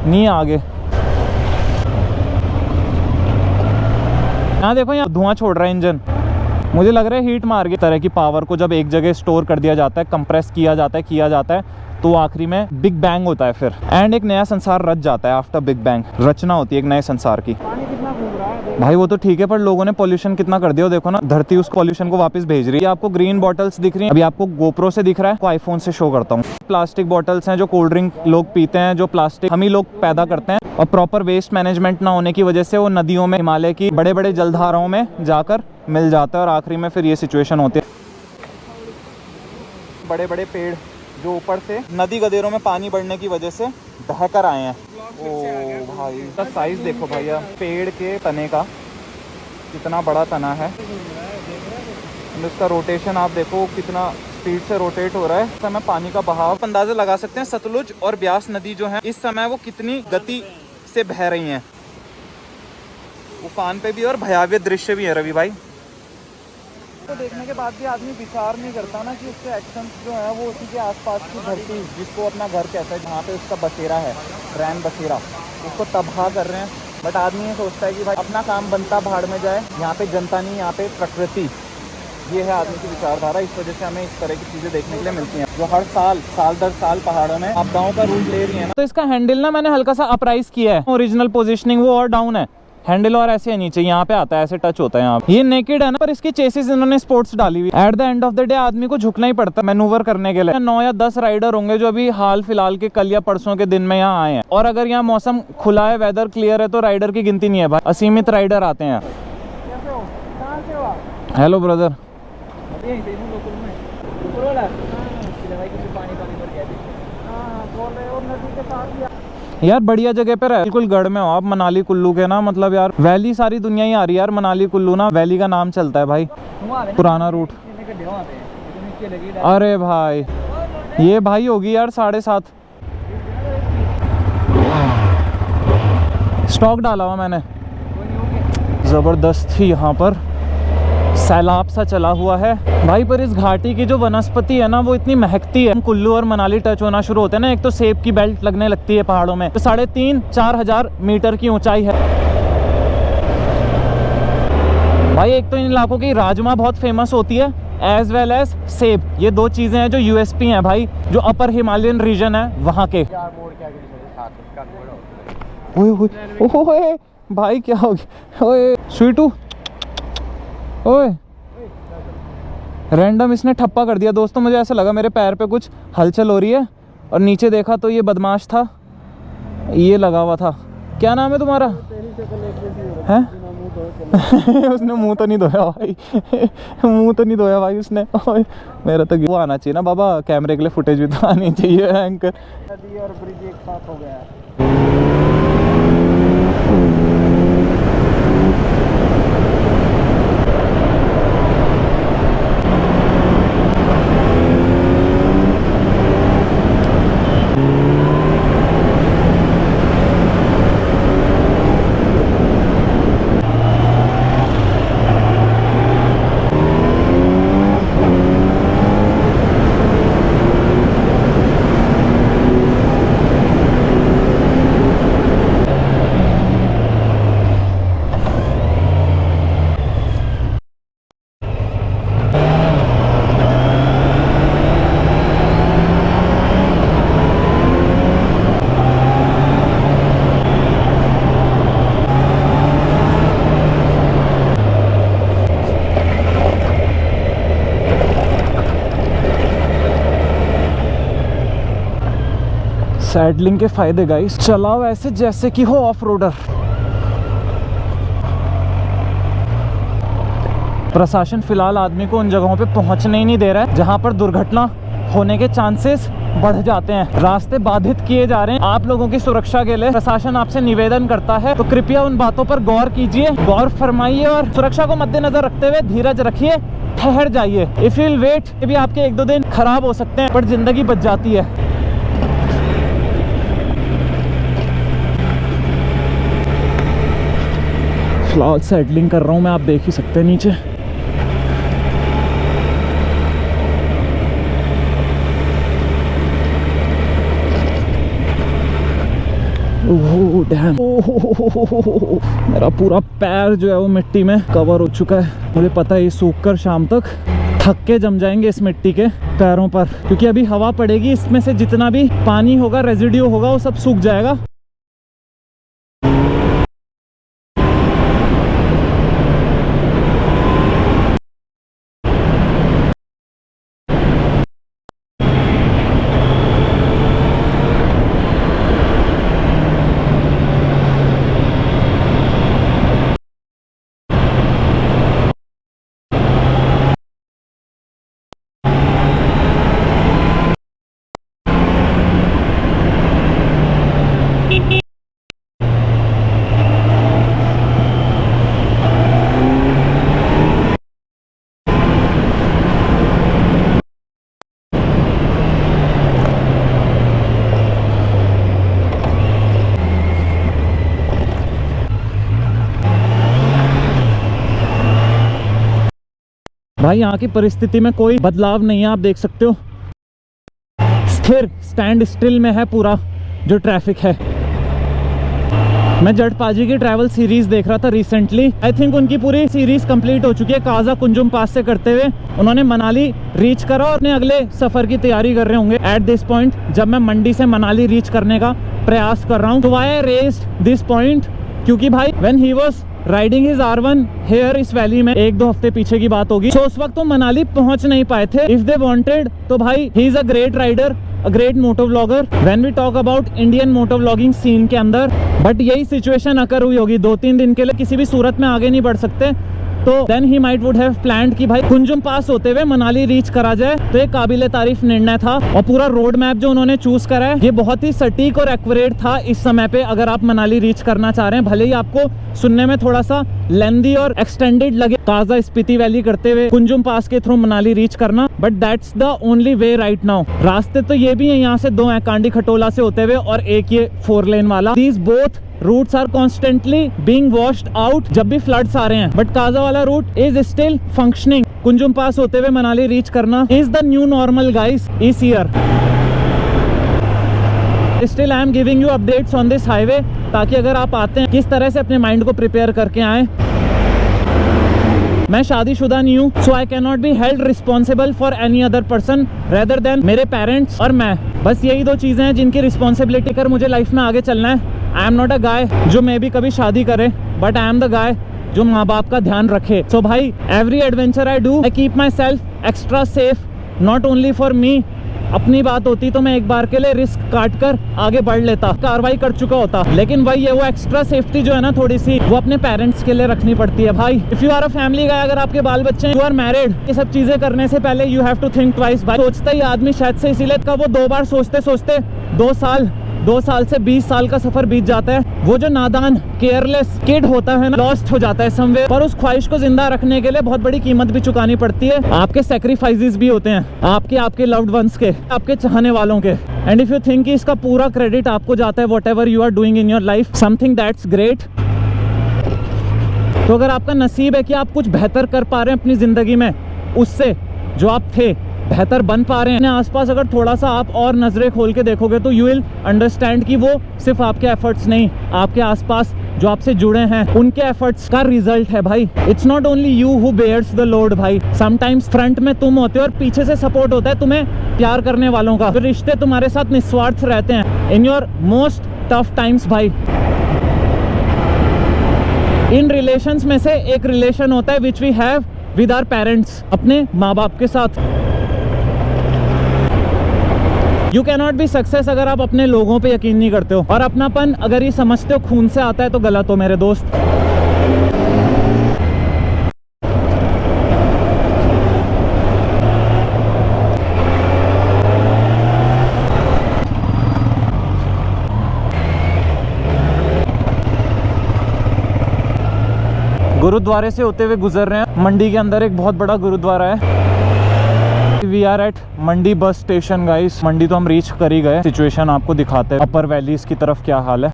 नहीं है आगे। यहाँ देखो, यहाँ धुआं छोड़ रहा है इंजन। मुझे लग रहा है हीट मार के तरह की पावर को जब एक जगह स्टोर कर दिया जाता है, कंप्रेस किया जाता है तो आखिरी में बिग बैंग होता है फिर, एंड एक नया संसार रच जाता है। आफ्टर बिग बैंग रचना होती है एक नए संसार की। पानी कितना घूम रहा है भाई वो तो ठीक है, पर लोगों ने पॉल्यूशन कितना कर दिया। देखो ना, धरती उस पॉल्यूशन को वापस भेज रही है। आपको ग्रीन बॉटल्स दिख रही हैं, अभी आपको गोप्रो से दिख रहा है, आईफोन से शो करता हूँ। प्लास्टिक बॉटल्स हैं जो कोल्ड ड्रिंक लोग पीते हैं, जो प्लास्टिक हम ही लोग पैदा करते हैं, और प्रॉपर वेस्ट मैनेजमेंट ना होने की वजह से वो नदियों में, हिमालय की बड़े बड़े जलधाराओं में जाकर मिल जाता है, और आखिरी में फिर ये सिचुएशन होती है। बड़े बड़े पेड़ जो ऊपर से नदी गदेरों में पानी बढ़ने की वजह से बहकर आए हैं। ओ भाई इसका साइज देखो भैया, पेड़ के तने का कितना बड़ा तना है। इसका रोटेशन आप देखो कितना स्पीड से रोटेट हो रहा है। इस समय पानी का बहाव अंदाजा लगा सकते हैं। सतलुज और ब्यास नदी जो है इस समय वो कितनी गति से बह रही हैं। उफान पे भी और भयावह दृश्य भी है रवि भाई। तो देखने के बाद भी आदमी विचार नहीं करता ना कि उसके एक्शंस जो है वो उसी के आसपास की धरती, जिसको अपना घर कहता है, जहाँ पे उसका बसेरा है, रैन बसेरा, उसको तबाह कर रहे हैं। बट आदमी ये सोचता है कि भाई अपना काम बनता भाड़ में जाए, यहाँ पे जनता नहीं, यहाँ पे प्रकृति। ये है आदमी की विचारधारा। इस वजह से हमें इस तरह की चीज़ें देखने के लिए मिलती हैं, जो हर साल दर साल पहाड़ों में आपदाओं का रूप ले रही है ना। तो इसका हैंडल ना मैंने हल्का सा अपराइज किया है। ओरिजिनल पोजिशनिंग वो और डाउन है, हैंडल और ऐसे है नीचे, यहाँ पे आता है, ऐसे टच होता है यहाँ पे। ये नेकेड है ना, पर इसकी चेसिस इन्होंने स्पोर्ट्स डाली हुई। At the end of the day आदमी को झुकना ही पड़ता है मैनूवर करने के लिए। 9 या 10 राइडर होंगे जो अभी हाल फिलहाल के कल या परसों के दिन में यहाँ आए हैं, और अगर यहाँ मौसम खुला है, वेदर क्लियर है, तो राइडर की गिनती नहीं है भाई, असीमित राइडर आते हैं। Hello brother. यार बढ़िया जगह पे रहे, बिल्कुल गढ़ में हो आप, मनाली कुल्लू के ना, मतलब यार वैली सारी दुनिया ही आ रही है यार। मनाली कुल्लू ना वैली का नाम चलता है भाई, पुराना रूट। अरे भाई ये भाई होगी यार 7.5 स्टॉक डाला हुआ मैंने, जबरदस्त ही यहाँ पर सैलाब सा चला हुआ है भाई। पर इस घाटी की जो वनस्पति है ना वो इतनी महकती है। कुल्लू और मनाली टच होना शुरू होते हैं ना, एक तो सेब की बेल्ट लगने लगती है पहाड़ों में, तो 3,500-4 हजार मीटर की ऊंचाई है भाई। एक तो इन इलाकों की राजमा बहुत फेमस होती है, एज वेल एज सेब। ये 2 चीजें हैं जो यूएसपी हैं भाई, जो अपर हिमालयन रीजन है वहाँ के। ओए भाई क्या हो गया, ओए स्वीटू, ओए रैंडम इसने ठप्पा कर दिया दोस्तों। मुझे ऐसा लगा मेरे पैर पे कुछ हलचल हो रही है, और नीचे देखा तो ये बदमाश था, ये लगा हुआ था। क्या नाम है तुम्हारा? हैं? उसने मुंह तो नहीं धोया भाई, मुंह तो नहीं धोया भाई उसने। मेरा तो वो आना चाहिए ना बाबा, कैमरे के लिए फुटेज भी तो आनी चाहिए। एंकर नदी और ब्रिज एक साथ हो गया है। सैडलिंग के फायदे गाइस, चलाओ ऐसे जैसे कि हो ऑफ रोडर। प्रशासन फिलहाल आदमी को उन जगहों पे पहुंचने ही नहीं दे रहा है जहां पर दुर्घटना होने के चांसेस बढ़ जाते हैं। रास्ते बाधित किए जा रहे हैं। आप लोगों की सुरक्षा के लिए प्रशासन आपसे निवेदन करता है, तो कृपया उन बातों पर गौर कीजिए, गौर फरमाइए, और सुरक्षा को मद्देनजर रखते हुए धीरज रखिए, ठहर जाइए। इफ यू विल वेट, ये भी आपके 1-2 दिन खराब हो सकते हैं, पर जिंदगी बच जाती है। फिलहाल सेटलिंग कर रहा हूँ मैं, आप देख ही सकते हैं नीचे। ओह डैम, मेरा पूरा पैर जो है वो मिट्टी में कवर हो चुका है। मुझे पता है ये सूख कर शाम तक थक्के जम जाएंगे इस मिट्टी के पैरों पर, क्योंकि अभी हवा पड़ेगी, इसमें से जितना भी पानी होगा, रेजिड्यू होगा, वो सब सूख जाएगा। भाई यहाँ की परिस्थिति में कोई बदलाव नहीं है, आप देख सकते हो, स्थिर स्टैंड स्टिल में है पूरा जो ट्रैफिक है। मैं जटपाजी की ट्रैवल सीरीज देख रहा था रिसेंटली, आई थिंक उनकी पूरी सीरीज कंप्लीट हो चुकी है। काजा कुंजुम पास से करते हुए उन्होंने मनाली रीच करा और अपने अगले सफर की तैयारी कर रहे होंगे। एट दिस पॉइंट जब मैं मंडी से मनाली रीच करने का प्रयास कर रहा हूँ, तो why I raised this point, क्योंकि भाई when he was riding his R1 here इस वैली में, 1-2 हफ्ते पीछे की बात होगी, तो उस वक्त तो मनाली पहुंच नहीं पाए थे। इफ दे वांटेड, तो भाई he is a great rider, a great moto vlogger when we talk about Indian moto vlogging scene के अंदर। बट यही सिचुएशन अकर हुई होगी, 2-3 दिन के लिए किसी भी सूरत में आगे नहीं बढ़ सकते, तो then he might would have planned कि भाई कुंजुम पास होते हुए मनाली रीच करा जाए। तो एक काबिले तारीफ निर्णय था, और पूरा रोड मैप जो उन्होंने चूज करा है ये बहुत ही सटीक और एक्यूरेट था इस समय पे, अगर आप मनाली रीच करना चाह रहे हैं। भले ही आपको सुनने में थोड़ा सा लेंदी और एक्सटेंडेड लगे काजा स्पीति वैली करते हुए कुंजुम पास के थ्रू मनाली रीच करना, but that's the only way right now. रास्ते तो ये भी है, यहाँ से 2 हैं, कांडी खटोला से होते हुए और एक ये 4 लेन वाला। These both routes are constantly being washed out जब भी फ्लड्स आ रहे हैं, बट काजा वाला route is still functioning. Kunjum pass होते हुए मनाली रीच करना is the new normal guys इस year. Still I am giving you updates on this highway, ताकि अगर आप आते हैं किस तरह से अपने माइंड को प्रिपेयर करके आए। मैं शादीशुदा नहीं हूँ, so I can not be held responsible for any other person rather than मेरे पेरेंट्स और मैं। बस यही 2 चीजें हैं जिनकी रिस्पॉन्सिबिलिटी कर मुझे लाइफ में आगे चलना है। आई एम नॉट अ गाय जो मे भी कभी शादी करे, but I am the guy जो माँ बाप का ध्यान रखे। सो भाई every adventure I do, I keep my self extra safe, not only for me. अपनी बात होती तो मैं एक बार के लिए रिस्क काट कर आगे बढ़ लेता, कार्रवाई कर चुका होता, लेकिन भाई ये वो एक्स्ट्रा सेफ्टी जो है ना थोड़ी सी, वो अपने पेरेंट्स के लिए रखनी पड़ती है भाई। If you are a family guy, अगर आपके बाल बच्चे हैं, यू आर मैरिड, ये सब चीजें करने से पहले you have to think twice. भाई सोचता ही आदमी शायद से इसीलिए का वो 2 बार सोचते सोचते 2 साल से 20 साल का सफर बीत जाता है। वो जो नादान केयरलेस किड होता है ना, लॉस्ट हो जाता है समवेयर, पर उस ख्वाहिश को जिंदा रखने के लिए बहुत बड़ी कीमत भी चुकानी पड़ती है। आपके सेक्रीफाइसेस भी होते हैं, आपके लव्ड वंस के, आपके चाहने वालों के। एंड इफ यू थिंक कि इसका पूरा क्रेडिट आपको जाता है whatever you are doing in your life, something that's great. तो अगर आपका नसीब है कि आप कुछ बेहतर कर पा रहे हैं अपनी जिंदगी में, उससे जो आप थे बेहतर बन पा रहे हैं अपने आसपास, अगर थोड़ा सा आप और नजरें खोल के देखोगे तो यू विल अंडरस्टैंड कि वो सिर्फ आपके एफर्ट्स नहीं, आपके आसपास जो आपसे जुड़े हैं उनके एफर्ट्स का रिजल्ट है भाई। It's not only you who bears the load भाई, समटाइम्स फ्रंट में तुम होते हो और पीछे से सपोर्ट होता है तुम्हें प्यार करने वालों का। तो रिश्ते तुम्हारे साथ निस्वार्थ रहते हैं in your most tough times भाई। इन रिलेशंस में से एक रिलेशन होता है which we have with our parents, अपने माँ बाप के साथ। You can not be success अगर आप अपने लोगों पे यकीन नहीं करते हो, और अपनापन अगर ये समझते हो खून से आता है तो गलत हो मेरे दोस्त। गुरुद्वारे से होते हुए गुजर रहे हैं, मंडी के अंदर एक बहुत बड़ा गुरुद्वारा है। We are eight Mandi bus station guys. मंडी तो हम रीच कर ही गए, सिचुएशन आपको दिखाते हैं अपर वैलीज की तरफ क्या हाल है।